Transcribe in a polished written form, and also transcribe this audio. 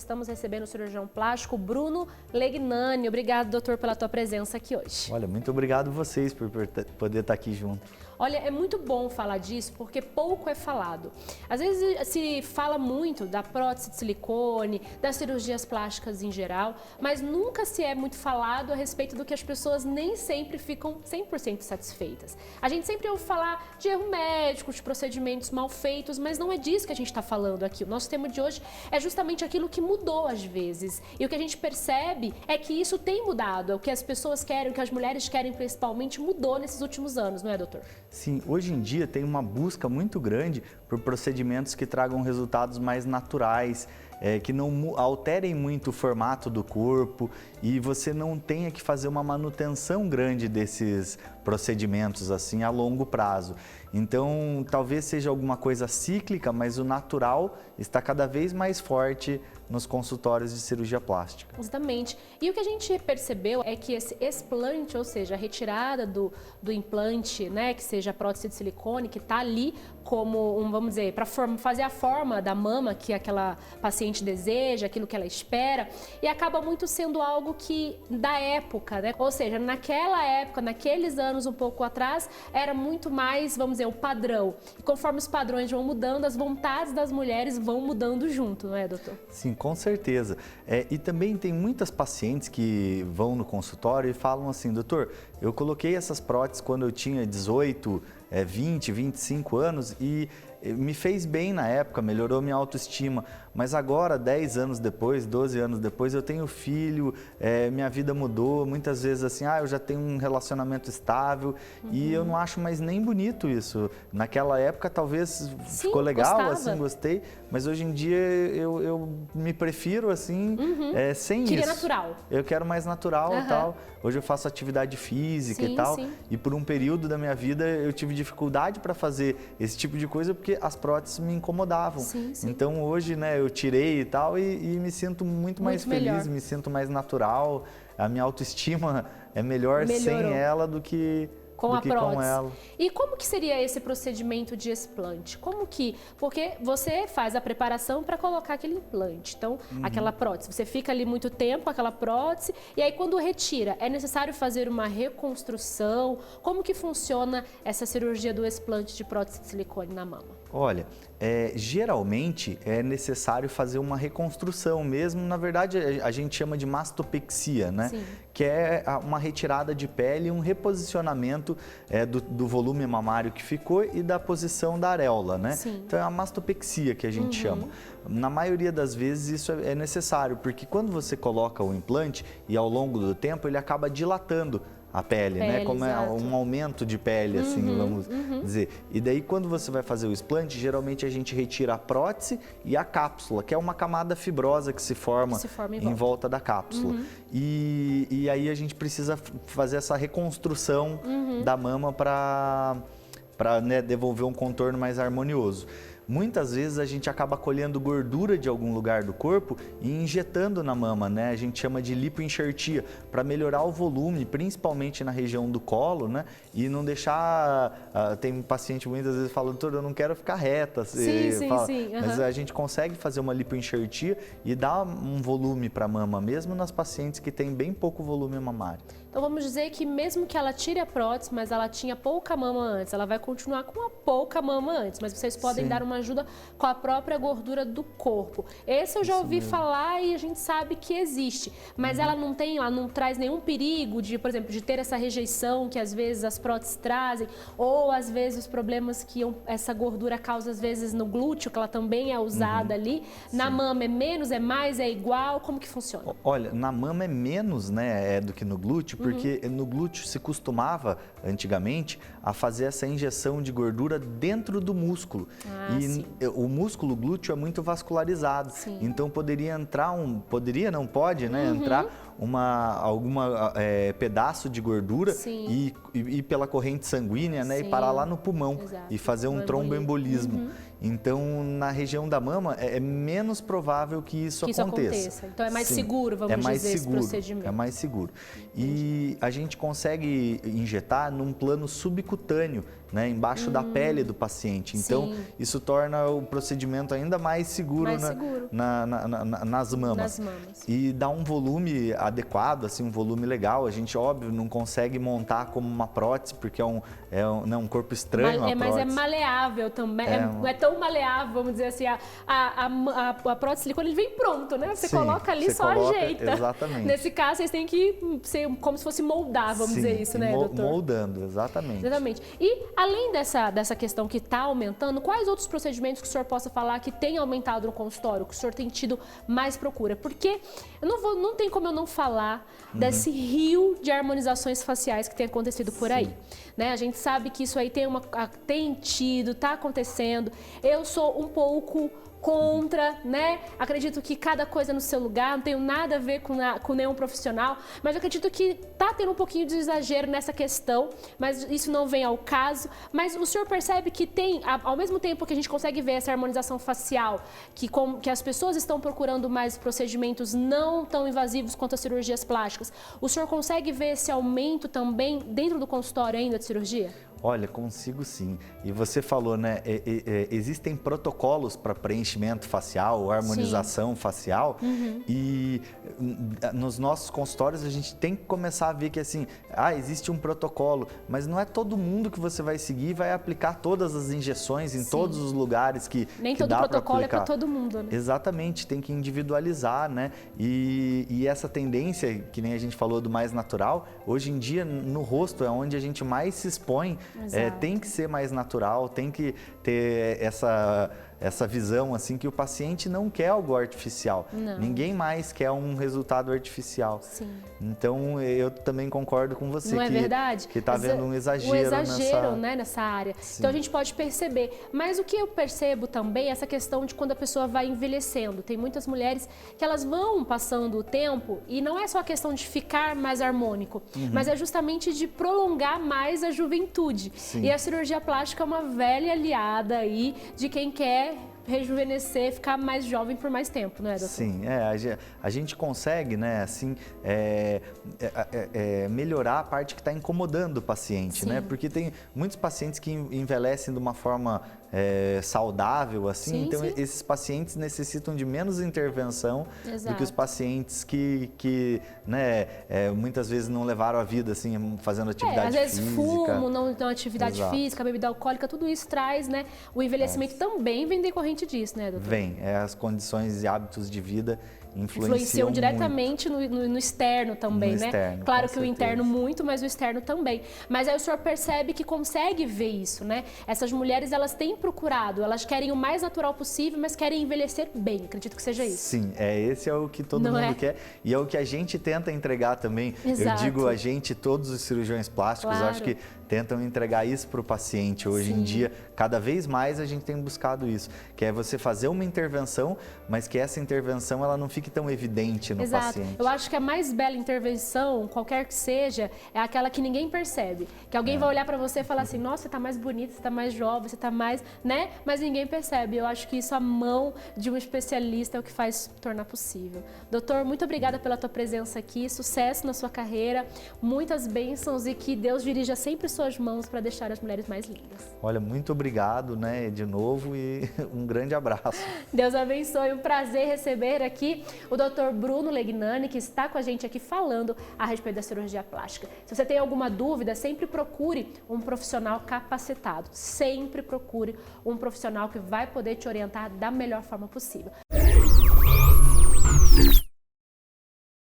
estamos recebendo o cirurgião plástico Bruno Legnani. Obrigado, doutor, pela tua presença aqui hoje. Olha, muito obrigado vocês por poder estar aqui junto. Olha, é muito bom falar disso porque pouco é falado. Às vezes se fala muito da prótese de silicone, das cirurgias plásticas em geral, mas nunca se é muito falado a respeito do que as pessoas nem sempre ficam 100% satisfeitas. A gente sempre ouve falar de erro médico, de procedimentos mal feitos, mas não é disso que a gente está falando aqui. O nosso tema de hoje é justamente aquilo que mudou às vezes. E o que a gente percebe é que isso tem mudado, é o que as pessoas querem, o que as mulheres querem principalmente mudou nesses últimos anos, não é, doutor? Sim, hoje em dia tem uma busca muito grande por procedimentos que tragam resultados mais naturais, que não alterem muito o formato do corpo e você não tenha que fazer uma manutenção grande desses procedimentos assim a longo prazo. Então, talvez seja alguma coisa cíclica, mas o natural está cada vez mais forte nos consultórios de cirurgia plástica. Exatamente. E o que a gente percebeu é que esse explante, ou seja, a retirada do implante, né, que seja a prótese de silicone, que está ali como, vamos dizer, para fazer a forma da mama que aquela paciente deseja, aquilo que ela espera, e acaba muito sendo algo que da época, né? Ou seja, naquela época, naqueles anos um pouco atrás, era muito mais, vamos dizer, o padrão. E conforme os padrões vão mudando, as vontades das mulheres vão mudando junto, não é, doutor? Sim, com certeza. E também tem muitas pacientes que vão no consultório e falam assim, doutor, eu coloquei essas próteses quando eu tinha 18, 20, 25 anos e me fez bem na época, melhorou minha autoestima, mas agora, 10 anos depois, 12 anos depois, eu tenho filho, minha vida mudou, muitas vezes assim, eu já tenho um relacionamento estável e eu não acho mais nem bonito isso. Naquela época talvez ficou legal, gostava. assim, gostei, mas hoje em dia eu me prefiro assim, sem Queria isso. natural. Eu quero mais natural e tal. Hoje eu faço atividade física e tal, e por um período da minha vida eu tive dificuldade para fazer esse tipo de coisa porque as próteses me incomodavam. Então hoje, né, eu tirei e tal e me sinto muito mais feliz, me sinto mais natural. A minha autoestima é melhor sem ela do que com a prótese. Com ela. E como que seria esse procedimento de explante? Porque você faz a preparação para colocar aquele implante, então aquela prótese, você fica ali muito tempo com aquela prótese e aí quando retira, é necessário fazer uma reconstrução? Como que funciona essa cirurgia do explante de prótese de silicone na mama? Olha, geralmente é necessário fazer uma reconstrução mesmo, na verdade a gente chama de mastopexia, né? Que é uma retirada de pele, um reposicionamento do volume mamário que ficou e da posição da areola, né? Então é a mastopexia que a gente chama. Na maioria das vezes isso é necessário, porque quando você coloca o implante e ao longo do tempo ele acaba dilatando a pele, né? Como é um aumento de pele, assim, vamos dizer. E daí, quando você vai fazer o explante, geralmente a gente retira a prótese e a cápsula, que é uma camada fibrosa que se forma em volta da cápsula. E aí a gente precisa fazer essa reconstrução da mama para né, devolver um contorno mais harmonioso. Muitas vezes a gente acaba colhendo gordura de algum lugar do corpo e injetando na mama, né? A gente chama de lipoenxertia, para melhorar o volume, principalmente na região do colo, né? E não deixar... tem paciente muitas vezes fala, doutor, eu não quero ficar reta. Mas a gente consegue fazer uma lipoenxertia e dar um volume para a mama, mesmo nas pacientes que têm bem pouco volume mamário. Então vamos dizer que mesmo que ela tire a prótese, mas ela tinha pouca mama antes, ela vai continuar com a pouca mama antes, mas vocês podem dar uma ajuda com a própria gordura do corpo. Esse eu já ouvi falar e a gente sabe que existe, mas ela não traz nenhum perigo de, por exemplo, de ter essa rejeição que às vezes as próteses trazem, ou às vezes os problemas que essa gordura causa às vezes no glúteo, que ela também é usada ali. Na mama é menos, é mais, é igual? Como que funciona? Olha, na mama é menos, né, do que no glúteo, porque no glúteo se costumava, antigamente, a fazer essa injeção de gordura dentro do músculo. O músculo glúteo é muito vascularizado, então poderia entrar pode, né, entrar alguma pedaço de gordura e ir pela corrente sanguínea, né, e parar lá no pulmão. Exato. E fazer um tromboembolismo. Então, na região da mama, é menos provável que isso aconteça. Então, é mais seguro, vamos dizer, esse procedimento. É mais seguro. E a gente consegue injetar num plano subcutâneo, né, embaixo da pele do paciente. Então, isso torna o procedimento ainda mais seguro, nas mamas. E dá um volume adequado, assim, um volume legal. A gente, óbvio, não consegue montar como uma prótese, porque é um corpo estranho. Mas é maleável também. Não é tão maleável, vamos dizer assim. A prótese de silicone, ele vem pronto, né? Você coloca ali, só ajeita. Exatamente. Nesse caso, vocês têm que ser como se fosse moldar, vamos dizer isso, né, doutor? Moldando, exatamente. Exatamente. E além dessa questão que está aumentando, quais outros procedimentos que o senhor possa falar que tem aumentado no consultório, que o senhor tem tido mais procura? Porque não tem como eu não falar desse rio de harmonizações faciais que tem acontecido por aí. Né? A gente sabe que isso aí tem tido, está acontecendo. Eu sou um pouco contra, né? Acredito que cada coisa no seu lugar, não tenho nada a ver com nenhum profissional, mas eu acredito que tá tendo um pouquinho de exagero nessa questão, mas isso não vem ao caso. Mas o senhor percebe que tem, ao mesmo tempo que a gente consegue ver essa harmonização facial, que as pessoas estão procurando mais procedimentos não tão invasivos quanto as cirurgias plásticas, o senhor consegue ver esse aumento também dentro do consultório ainda de cirurgia? Olha, consigo sim. E você falou, né, existem protocolos para preenchimento facial, harmonização facial, e nos nossos consultórios a gente tem que começar a ver que assim, existe um protocolo, mas não é todo mundo que você vai seguir e vai aplicar todas as injeções em todos os lugares que nem todo protocolo é para todo mundo, né? Exatamente, tem que individualizar, né? E essa tendência, que nem a gente falou do mais natural, hoje em dia no rosto é onde a gente mais se expõe. Tem que ser mais natural, tem que ter essa visão assim que o paciente não quer algo artificial. Não. Ninguém mais quer um resultado artificial. Sim. Então eu também concordo com você. Não é verdade? Que está havendo um exagero, nessa área. Sim. Então a gente pode perceber. Mas o que eu percebo também é essa questão de quando a pessoa vai envelhecendo. Tem muitas mulheres que elas vão passando o tempo e não é só a questão de ficar mais harmônico, mas é justamente de prolongar mais a juventude. Sim. E a cirurgia plástica é uma velha aliada aí de quem quer rejuvenescer, ficar mais jovem por mais tempo, não é, doutor? Sim, a gente consegue, né, assim, melhorar a parte que está incomodando o paciente, né? Porque tem muitos pacientes que envelhecem de uma forma saudável, assim, então esses pacientes necessitam de menos intervenção do que os pacientes que né, muitas vezes não levaram a vida, assim, fazendo atividade física. Às vezes fumo, não tem atividade física, bebida alcoólica, tudo isso traz, né, o envelhecimento também vem decorrente disso, né, doutor? Vem, as condições e hábitos de vida influenciam diretamente no externo também, né? Externo, claro que o interno muito, mas o externo também. Mas aí o senhor percebe que consegue ver isso, né? Essas mulheres, elas têm procurado, elas querem o mais natural possível, mas querem envelhecer bem. Acredito que seja isso. Sim, esse é o que todo mundo quer e é o que a gente tenta entregar também. Exato. Eu digo a gente, todos os cirurgiões plásticos, eu acho que tentam entregar isso para o paciente. Hoje em dia, cada vez mais a gente tem buscado isso, que é você fazer uma intervenção, mas que essa intervenção ela não fique tão evidente no paciente. Eu acho que a mais bela intervenção, qualquer que seja, é aquela que ninguém percebe. Que alguém vai olhar para você e falar assim, nossa, você tá mais bonita, você tá mais jovem, você tá mais, né? Mas ninguém percebe. Eu acho que isso, a mão de um especialista é o que faz tornar possível. Doutor, muito obrigada pela tua presença aqui, sucesso na sua carreira, muitas bênçãos e que Deus dirija sempre suas mãos para deixar as mulheres mais lindas. Olha, muito obrigado, né, de novo e um grande abraço. Deus abençoe, um prazer receber aqui o Dr. Bruno Legnani, que está com a gente aqui falando a respeito da cirurgia plástica. Se você tem alguma dúvida, sempre procure um profissional capacitado, sempre procure um profissional que vai poder te orientar da melhor forma possível.